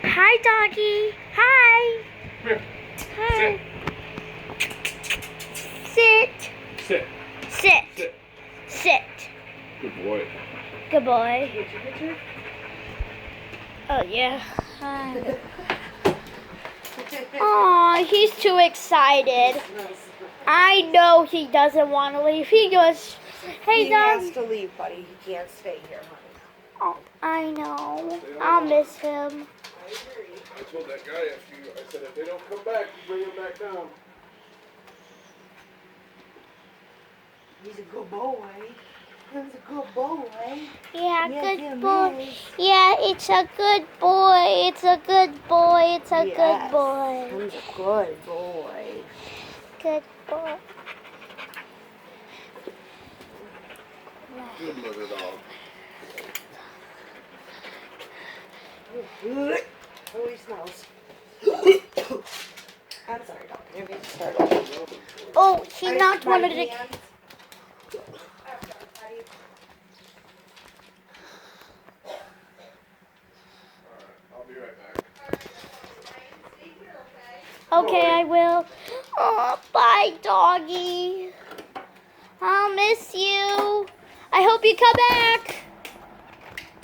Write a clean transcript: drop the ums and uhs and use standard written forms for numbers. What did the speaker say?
Hi, doggy. Hi. Come here. Hi. Sit. Sit. Sit. Sit. Sit. Good boy. Good boy. Oh, yeah. Hi. Aw, he's too excited. I know he doesn't want to leave. He goes, hey, He dog. has to leave, buddy. He can't stay here, honey. Oh, I know. I'll miss him. I told that guy I said if they don't come back, bring him back down. He's a good boy. He's a good boy. Yeah, Yes, good it boy. is. Yeah, it's a good boy. It's a good boy. It's a good boy. He's a good boy. Good boy. Good little dog. Oh, he smells. I'm sorry, dog. Maybe start over. Oh, he knocked one of the. I'll be right back. Okay, I will. Oh, bye, doggy. I'll miss you. I hope you come back.